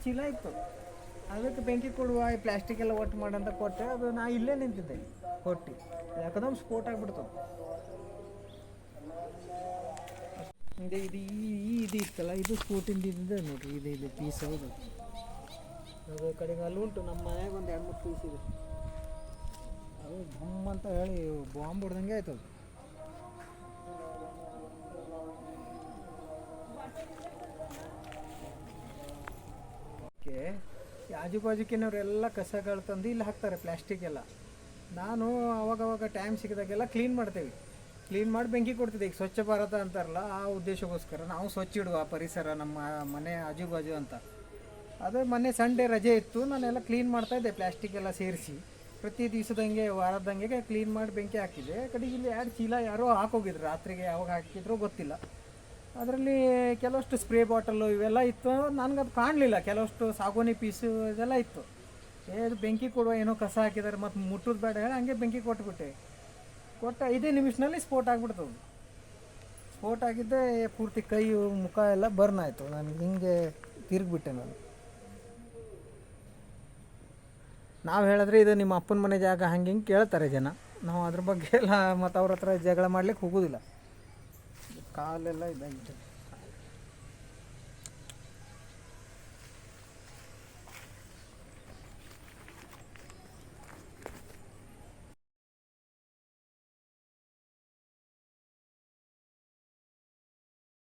ಚೀಲ ಇತ್ತು. ಅದಕ್ಕೆ ಬೆಂಕಿ ಕೊಡುವ ಪ್ಲಾಸ್ಟಿಕ್ ಎಲ್ಲ ಒಟ್ಟು ಮಾಡಂತ ಕೊಟ್ಟೆ. ಅದು ನಾ ಇಲ್ಲೇ ನಿಂತಿದ್ದೆ ಕೊಟ್ಟು ಯಾಕಂದ್ರೆ ಸ್ಫೋಟ ಆಗಿಬಿಡ್ತು. ಇದು ಇದು ಇತ್ತಲ್ಲ, ಇದು ಸ್ಫೋಟಿಂದ ಇದೆ ನೋಡಿರಿ. ಇದು ಪೀಸ್ ಹೌದು. ಅದು ಕಡೆಗೆ ಅಲ್ಲಿ ಉಂಟು ನಮ್ಮ ಮನೆಯಾಗ ಒಂದು 2-3 ಪೀಸ್ ಇದೆ. ಅದು ಬೊಮ್ಮ ಅಂತ ಹೇಳಿ ಬಾಂಬ್ ಹೊಡ್ದಂಗೆ ಆಯ್ತು ಅದು. ಓಕೆ, ಆಜು ಬಾಜುಕಿನವರೆಲ್ಲ ಕಸಗಳು ತಂದು ಇಲ್ಲಿ ಹಾಕ್ತಾರೆ ಪ್ಲಾಸ್ಟಿಕ್ ಎಲ್ಲ. ನಾನು ಅವಾಗವಾಗ ಟೈಮ್ ಸಿಕ್ಕಿದಾಗೆಲ್ಲ ಕ್ಲೀನ್ ಮಾಡ್ತೇವೆ. ಕ್ಲೀನ್ ಮಾಡಿ ಬೆಂಕಿ ಕೊಡ್ತಿದ್ದೆ. ಈಗ ಸ್ವಚ್ಛ ಭಾರತ ಅಂತಾರಲ್ಲ, ಆ ಉದ್ದೇಶಕ್ಕೋಸ್ಕರ ನಾವು ಸ್ವಚ್ಛ ಇಡುವ ಪರಿಸರ ನಮ್ಮ ಮನೆ ಆಜು ಬಾಜು ಅಂತ. ಅದೇ ಮೊನ್ನೆ ಸಂಡೇ ರಜೆ ಇತ್ತು, ನಾನೆಲ್ಲ ಕ್ಲೀನ್ ಮಾಡ್ತಾಯಿದ್ದೆ. ಪ್ಲಾಸ್ಟಿಕ್ ಎಲ್ಲ ಸೇರಿಸಿ ಪ್ರತಿ ದಿವಸದಂಗೆ ವಾರದಂಗೆ ಕ್ಲೀನ್ ಮಾಡಿ ಬೆಂಕಿ ಹಾಕಿದ್ದೆ. ಕಡೆಗೆ ಇಲ್ಲಿ 2 ಚೀಲ ಯಾರೋ ಹಾಕೋಗಿದ್ರು ರಾತ್ರಿಗೆ, ಯಾವಾಗ ಹಾಕಿದ್ರೋ ಗೊತ್ತಿಲ್ಲ. ಅದರಲ್ಲಿ ಕೆಲವಷ್ಟು ಸ್ಪ್ರೇ ಬಾಟಲು ಇವೆಲ್ಲ ಇತ್ತು. ನನಗದು ಕಾಣಲಿಲ್ಲ. ಕೆಲವಷ್ಟು ಸಾಗೋನಿ ಪೀಸು ಇದೆಲ್ಲ ಇತ್ತು. ಇದು ಬೆಂಕಿ ಕೊಡುವ ಏನೋ ಕಸ ಹಾಕಿದ್ದಾರೆ ಮತ್ತು ಮುಟ್ಟೋದು ಬೇಡ ಹೇಳಿ ಹಂಗೆ ಬೆಂಕಿ ಕೊಟ್ಬಿಟ್ಟೆ. 5 ನಿಮಿಷದಲ್ಲಿ ಸ್ಫೋಟ ಆಗಿಬಿಡ್ತದೆ. ಸ್ಫೋಟ ಆಗಿದ್ದೆ, ಪೂರ್ತಿ ಕೈ ಮುಖ ಎಲ್ಲ ಬರ್ನ್ ಆಯಿತು. ನನಗೆ ಹಿಂಗೆ ತಿರುಗಿಬಿಟ್ಟೆ ನಾನು. ನಾವು ಹೇಳಿದ್ರೆ ಇದು ನಿಮ್ಮ ಅಪ್ಪನ ಮನೆ ಜಾಗ ಹಂಗೆ ಹಿಂಗೆ ಕೇಳ್ತಾರೆ ಜನ. ನಾವು ಅದ್ರ ಬಗ್ಗೆ ಎಲ್ಲ ಮತ್ತು ಅವ್ರ ಹತ್ರ ಜಗಳ ಮಾಡ್ಲಿಕ್ಕೆ ಹೋಗೋದಿಲ್ಲ. ಕಾಲೆಲ್ಲ ಇದಾಗಿದೆ.